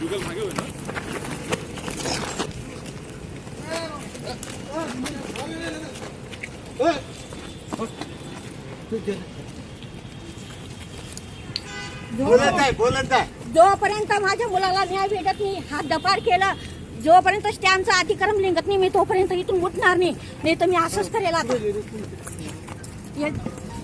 बोलत आहे जोपर्यंत माझ्या मुलाला न्याय भेटत नाही, हद्दपार केलं, जोपर्यंत स्टॅम्पचं अतिक्रम लिंगत नाही मी तोपर्यंत इथून उठणार नाही तर मी असंच करेल आता.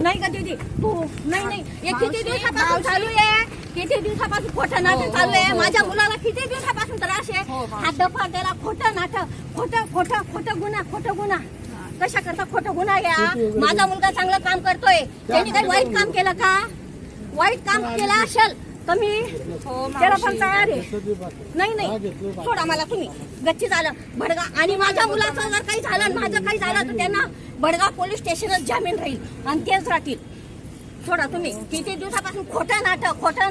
नाही का दीदी तू नाही हे किती दिवसापासून चालू आहे, किती दिवसापासून खोटं नाटक चालू आहे. माझ्या मुलाला किती दिवसापासून त्रास आहे, हद्दपार त्याला खोटं नाटक, खोटं गुन्हा कशा करता खोटं गुन्हा घ्या. माझा मुलगा चांगलं काम करतोय, त्यांनी काही वाईट काम केलं का, वाईट काम केलं असेल तर मी त्याला पण तयार आहे. नाही सोडा मला तुम्ही. गच्ची झालं भडगा आणि माझ्या मुलाचं जर काही झालं माझं काही झालं तर त्यांना भडगाव पोलीस स्टेशनच जामीन राहील आणि तेच राहतील. सोडा तुम्ही. किती दिवसापासून खोटं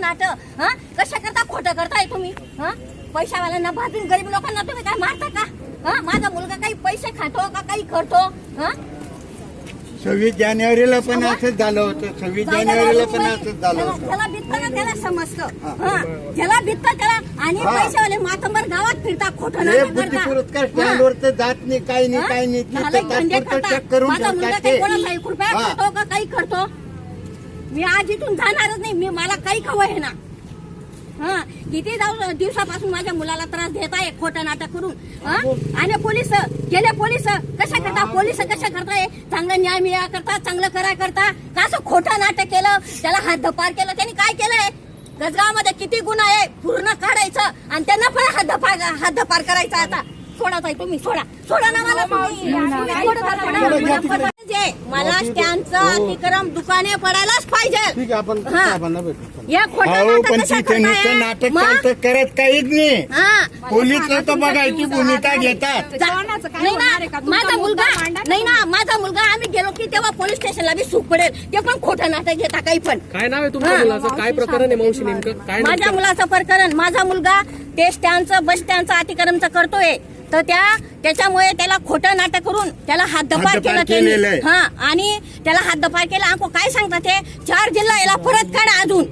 नाटक हा कशा करता खोटं करताय तुम्ही. हा पैशावाल्यांना भाजून गरीब लोकांना तुम्ही काय मारता का. हा माझा मुलगा काही पैसे खातो का काही करतो. हा 26 जानेवारीला पण असंच झालं होतं. 26 जानेवारीला पण असंच झालं होतं. त्याला भित्त ना त्याला समजतं. ज्याला भित्त त्याला आणि पैशावाले मातंबर गावात फिरता खोटं नाटक करता. पुरस्कार स्टँडवर तर जात नाही काही नाही चेक करून माझा मुलगा काही कोणाला 1 रुपया करतो का काही करतो. मी आज इथून जाणारच नाही. मी मला काही खवं आहे ना. हा किती दिवसापासून माझ्या मुलाला त्रास देत आहे खोटं नाटक करून. आणि पोलीस कशा करता, पोलीस कशा करताय, चांगलं न्याय मिळा करता, चांगलं करा करता का असं खोटं नाटक केलं, त्याला हद्दपार केलं. त्यांनी काय केलंय, गजगावमध्ये किती गुन्हा आहे पूर्ण काढायचं आणि त्यांना पण हद्दपार करायचं. आता सोडा ताई तुम्ही सोडा ना मला. मला स्टँडचं अतिक्रम दुकाने पडायलाच पाहिजे. या खोटं नाटक करत काहीच नाही. पोलीस तर बघायची भूमिका घेतात. माझा मुलगा आम्ही गेलो की तेव्हा पोलीस स्टेशनला बी सूट पडेल. ते पण खोटं नाटक घेता काही पण. काय नाव आहे तुमच्या मुलाचं, काय प्रकरण आहे मावशी नेमकं काय. माझ्या मुलाचं प्रकरण, माझा मुलगा ते स्टँडचं बस स्टँडचं अतिक्रमचं करतोय तर त्याच्यामुळे त्याला खोटं नाटक करून त्याला हद्दपार केलं त्यांनी. हा आणि त्याला हद्दपार केलं. आमको काय सांगतात ते 4 जिल्हा याला परत काढा. अजून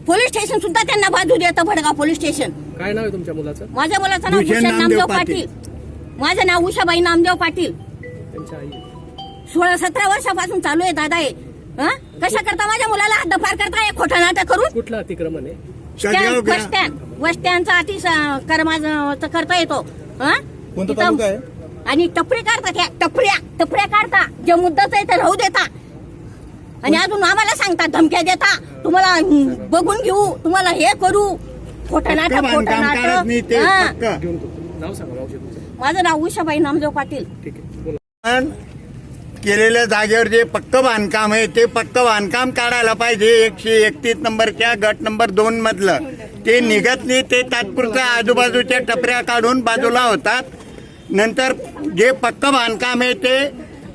पोलीस स्टेशन सुद्धा त्यांना बाजू देतं भडगाव पोलीस स्टेशन. काय नाव आहे तुमच्या मुलाचं. माझ्या मुलाचं नाव भूषण नामदेव पाटील. माझं नाव उषाबाई नामदेव पाटील. 16-17 वर्षापासून चालू आहे दादा हे. कशा करता माझ्या मुलाला हद्दपार करताय खोटं नाटक करून. कुठलं अतिक्रमण आहे. बस स्टँडचा अतिक्रमण करता येतो. आणि टपरी काढतात, टपऱ्या काढता. जे मुद्दाच आहे ते राहू देता आणि अजून आम्हाला सांगता, धमक्या देता, तुम्हाला बघून घेऊ, तुम्हाला हे करू. खोटं नाटक. माझं नाव उषाबाई नामदेव पाटील. केलेल्या जागेवर जे पक्क बांधकाम आहे ते पक्क बांधकाम काढायला पाहिजे. 131 नंबरच्या गट नंबर 2 मधलं ते निघत नाही. ते तात्पुरत्या आजूबाजूच्या टपऱ्या काढून बाजूला होतात. नंतर जे पक्क बांधकाम आहे ते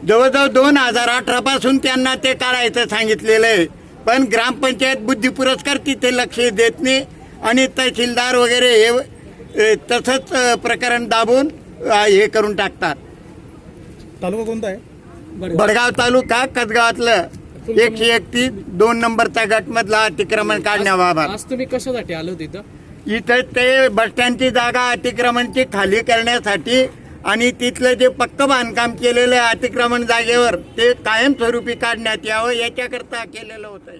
जवळजवळ 2018 पासून त्यांना ते काढायचं सांगितलेलं आहे. पण ग्रामपंचायत बुद्धी पुरस्कार तिथे लक्ष देत नाही आणि तहसीलदार वगैरे हे तसंच प्रकरण दाबून हे करून टाकतात. तालुका कोणता आहे. भडगाव तालुका कसगावातलं 131 2 नंबरचा गट मधला अतिक्रमण काढण्याबाबत. आज तुम्ही कशासाठी आलो तिथं. इथं ते बस स्टँडची जागा अतिक्रमणची खाली करण्यासाठी आणि तिथलं जे पक्क बांधकाम केलेलं अतिक्रमण जागेवर ते कायमस्वरूपी काढण्यात यावं याच्याकरता केलेलं होतं.